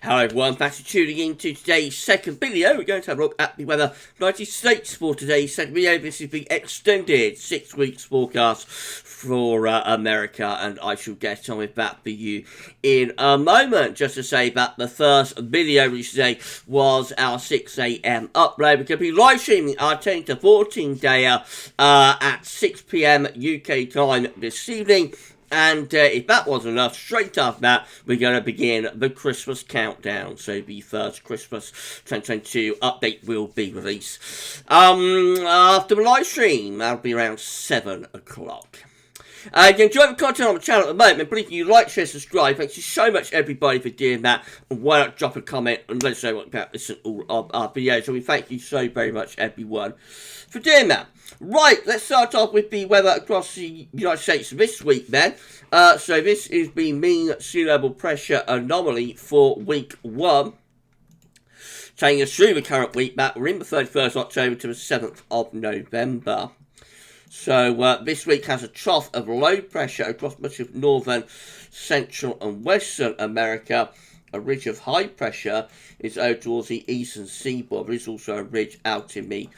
Hello everyone, thanks for tuning in to today's second video. We're going to have a look at the weather United States for today's second video. This is the extended 6 weeks forecast for America, and I shall get on with that for you in a moment. Just to say that the first video released today was our 6 AM upload. We're going to be live streaming our 10 to 14 day at 6 PM UK time this evening. And if that wasn't enough, straight after that, we're going to begin the Christmas countdown. So the first Christmas 2022 update will be released after the live stream. That'll be around 7 o'clock. If you enjoy the content on the channel at the moment, please you like, share, subscribe. Thank you so much, everybody, for doing that. And why not drop a comment and let us know what about this and all of our videos. So we thank you so very much, everyone, for doing that. Right, let's start off with the weather across the United States this week then. So this is the mean sea level pressure anomaly for week 1. Taking us through the current week back, we're in the 31st of October to the 7th of November. So this week has a trough of low pressure across much of northern, central and western America. A ridge of high pressure is over towards the eastern seaboard. There is also a ridge out in the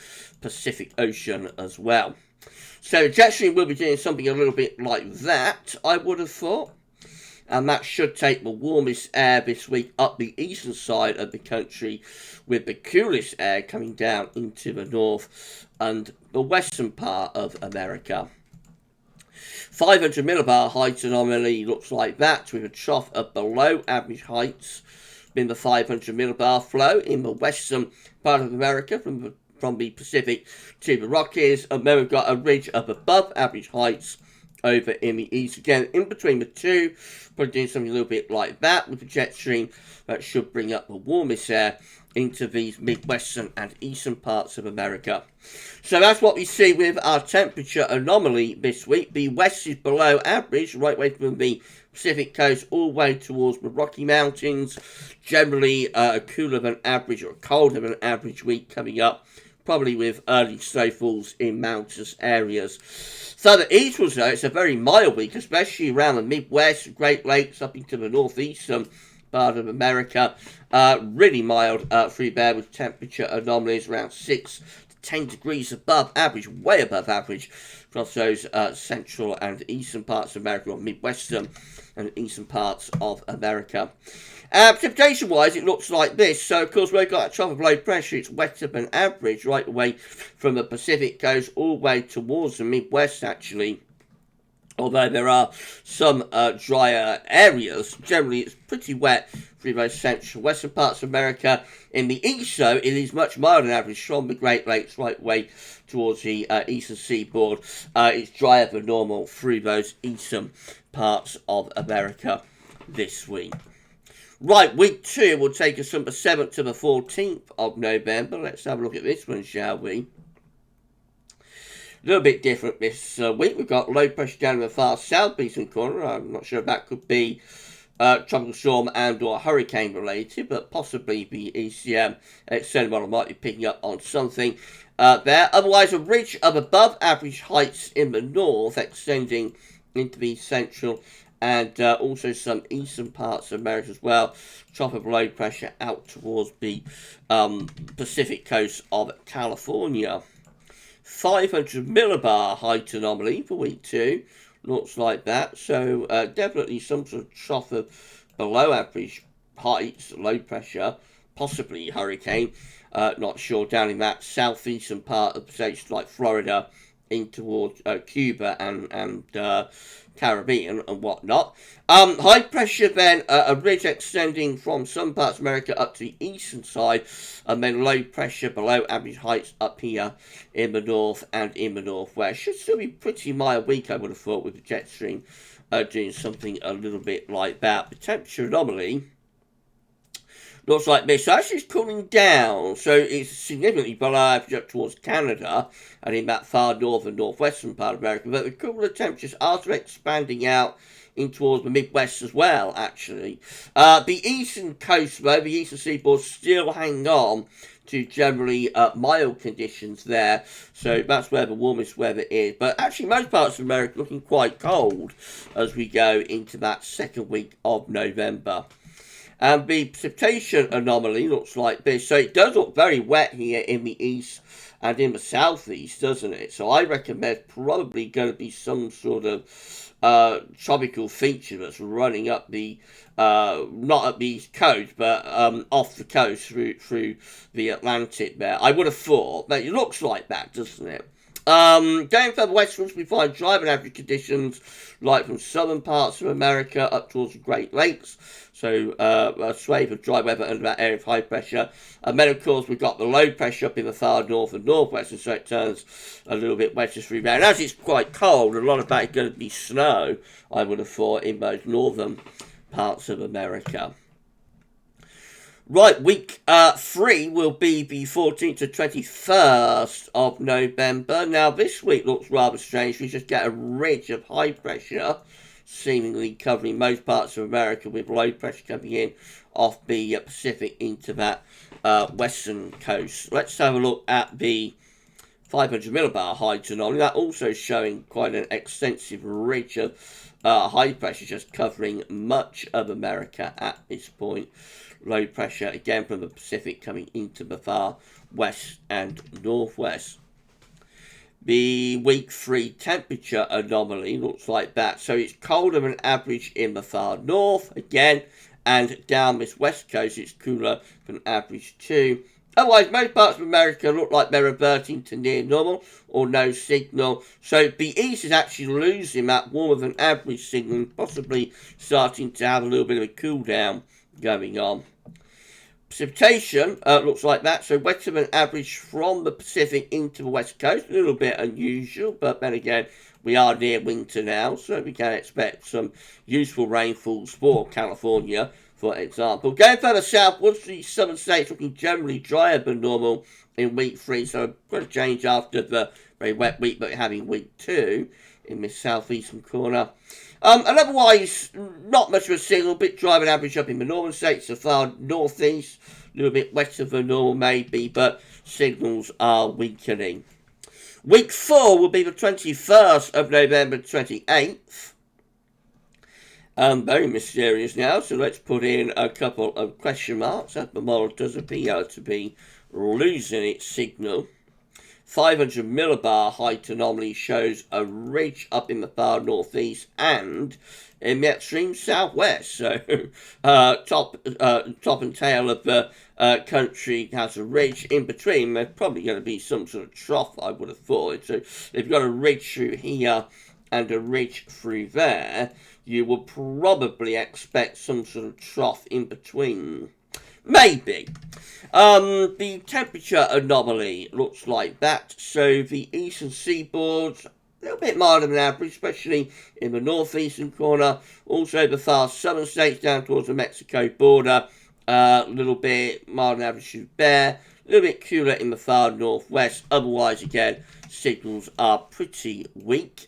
Pacific Ocean as well. So the jet stream will be doing something a little bit like that, I would have thought. And that should take the warmest air this week up the eastern side of the country, with the coolest air coming down into the north and the western part of America. 500 millibar height anomaly looks like that, with a trough of below average heights in the 500 millibar flow in the western part of America from the Pacific to the Rockies, and then we've got a ridge of above average heights over in the east. Again, in between the two, probably doing something a little bit like that with the jet stream that should bring up the warmest air into these midwestern and eastern parts of America. So that's what we see with our temperature anomaly this week. The west is below average, right way from the Pacific coast all the way towards the Rocky Mountains. Generally a cooler than average or a colder than average week coming up, probably with early snowfalls in mountainous areas. So the eastwards though, it's a very mild week, especially around the Midwest, Great Lakes, up into the northeastern part of America. Really mild through there, with temperature anomalies around 6 to 10 degrees above average, way above average across those central and eastern parts of America, or midwestern and eastern parts of America. Precipitation wise, it looks like this. So of course we've got a trough of low pressure. It's wetter than average right away from the Pacific coast all the way towards the Midwest actually. Although there are some drier areas, generally it's pretty wet through those central western parts of America. In the east, though, it is much milder than average from the Great Lakes right way towards the eastern seaboard. It's drier than normal through those eastern parts of America this week. Right, week 2 will take us from the 7th to the 14th of November. Let's have a look at this one, shall we? A little bit different this week. We've got low pressure down in the far southeastern corner. I'm not sure if that could be tropical storm and or hurricane related, but possibly the ECM extended model might be picking up on something there. Otherwise, a ridge of above average heights in the north extending into the central and also some eastern parts of America as well. Trough of low pressure out towards the Pacific coast of California. 500 millibar height anomaly for week 2 looks like that. So definitely some sort of trough of below average heights, low pressure, possibly hurricane. Not sure, down in that southeastern part of states like Florida in towards Cuba and Caribbean and whatnot. High pressure then, a ridge extending from some parts of America up to the eastern side, and then low pressure below average heights up here in the north and in the northwest. Should still be pretty mild week, I would have thought, with the jet stream doing something a little bit like that. The temperature anomaly looks like this. So actually it's cooling down, so it's significantly below average up towards Canada and in that far northern, northwestern part of America. But the cooler temperatures are expanding out in towards the Midwest as well, actually. The eastern coast, though, the eastern seaboard, still hanging on to generally mild conditions there. So that's where the warmest weather is. But actually most parts of America looking quite cold as we go into that second week of November. And the precipitation anomaly looks like this. So it does look very wet here in the east and in the southeast, doesn't it? So I reckon there's probably going to be some sort of tropical feature that's running up the, not up the east coast, but off the coast through the Atlantic there. I would have thought, but it looks like that, doesn't it? Going further westwards, we find dry and average conditions, like from southern parts of America up towards the Great Lakes. So a swathe of dry weather under that area of high pressure. And then, of course, we've got the low pressure up in the far north and northwest, and so it turns a little bit wetter through there. And as it's quite cold, a lot of that is going to be snow, I would have thought, in those northern parts of America. Right, week 3 will be the 14th to 21st of November. Now, this week looks rather strange. We just get a ridge of high pressure, seemingly covering most parts of America, with low pressure coming in off the Pacific into that western coast. Let's have a look at the 500 millibar height anomaly. That also showing quite an extensive ridge of high pressure just covering much of America at this point. Low pressure again from the Pacific coming into the far west and northwest. The week 3 temperature anomaly looks like that. So it's colder than average in the far north again, and down this west coast it's cooler than average too. Otherwise, most parts of America look like they're reverting to near normal or no signal. So the east is actually losing that warmer than average signal, possibly starting to have a little bit of a cool down going on. Precipitation looks like that, so wetter than average from the Pacific into the west coast. A little bit unusual, but then again, we are near winter now, so we can expect some useful rainfalls for California, for example. Going further southwards, the southern states looking generally drier than normal in week 3, so quite a change after the very wet week that we're having week 2 in this southeastern corner. And otherwise, not much of a signal, bit drier than average up in the northern states, the far northeast, a little bit wetter than normal maybe, but signals are weakening. Week 4 will be the 21st of November 28th. Very mysterious now, so let's put in a couple of question marks, as the model does appear to be losing its signal. 500 millibar height anomaly shows a ridge up in the far northeast and in the extreme southwest. So top and tail of the country has a ridge in between. There's probably going to be some sort of trough, I would have thought. So they've got a ridge through here and a ridge through there. You will probably expect some sort of trough in between. Maybe. The temperature anomaly looks like that. So the eastern seaboard, a little bit milder than average, especially in the northeastern corner. Also the far southern states down towards the Mexico border. A little bit milder than average there. A little bit cooler in the far northwest. Otherwise, again, signals are pretty weak.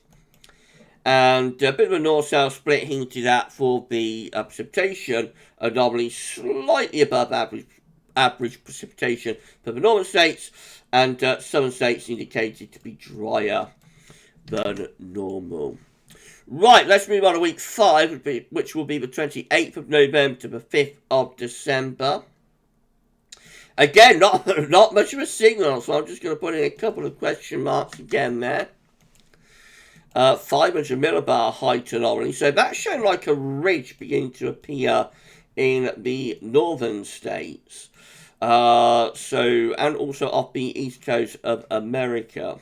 And a bit of a north-south split hinted at for the precipitation anomaly, slightly above average precipitation for the northern states, and southern states indicated to be drier than normal. Right, let's move on to week 5, which will be the 28th of November to the 5th of December. Again, not much of a signal, so I'm just going to put in a couple of question marks again there. 500 millibar height anomaly. So that's showing like a ridge beginning to appear in the northern states. And also off the east coast of America.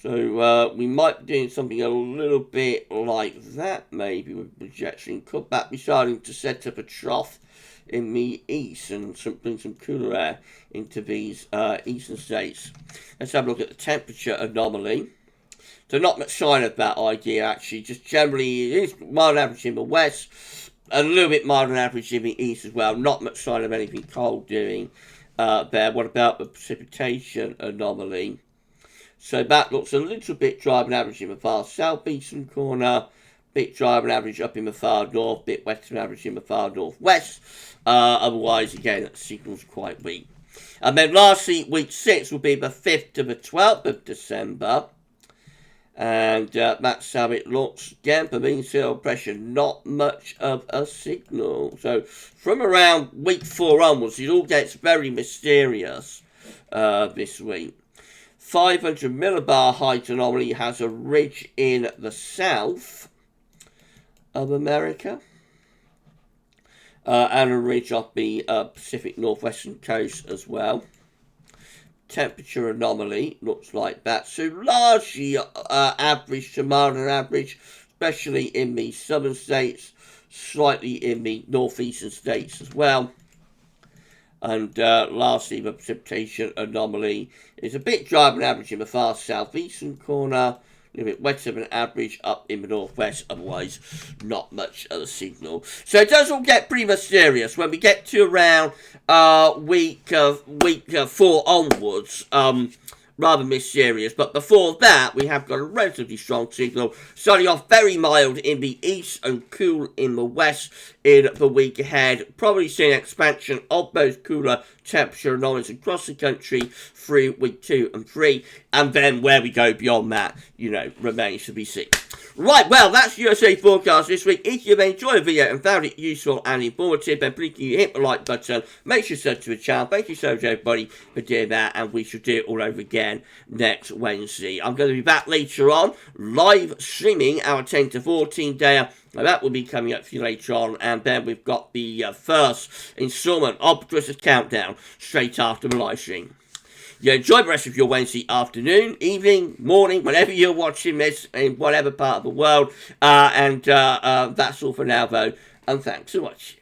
So we might be doing something a little bit like that, maybe with projection. Could that be starting to set up a trough in the east and bring some cooler air into these eastern states? Let's have a look at the temperature anomaly. So not much sign of that idea, actually. Just generally, it is mild average in the west, a little bit milder than average in the east as well. Not much sign of anything cold doing there. What about the precipitation anomaly? So that looks a little bit drier than average in the far southeastern corner, bit drier than average up in the far north, bit wetter than average in the far northwest. Otherwise, again, that signal's quite weak. And then lastly, week 6 will be the 5th to the 12th of December. And that's how it looks. Again, for mean sea level pressure, not much of a signal. So from around week 4 onwards, it all gets very mysterious this week. 500 millibar height anomaly has a ridge in the south of America. And a ridge off the Pacific Northwestern coast as well. Temperature anomaly looks like that. So largely average to mild and average, especially in the southern states, slightly in the northeastern states as well. And lastly, the precipitation anomaly is a bit drier than average in the far southeastern corner, a little bit wetter than average up in the northwest, otherwise not much of a signal. So it does all get pretty mysterious when we get to around week 4 onwards. Rather mysterious, but before that we have got a relatively strong signal, starting off very mild in the east and cool in the west in the week ahead, probably seeing expansion of those cooler temperature anomalies across the country through week 2 and 3, and then where we go beyond that, remains to be seen. Right, well, that's USA Forecast this week. If you've enjoyed the video and found it useful and informative, then please hit the like button, make sure to subscribe to the channel. Thank you so much, everybody, for doing that, and we shall do it all over again next Wednesday. I'm going to be back later on, live streaming our 10 to 14 day. That will be coming up for you later on, and then we've got the first installment of the Christmas Countdown straight after the live stream. You enjoy the rest of your Wednesday afternoon, evening, morning, whenever you're watching this in whatever part of the world. And that's all for now, though. And thanks for watching.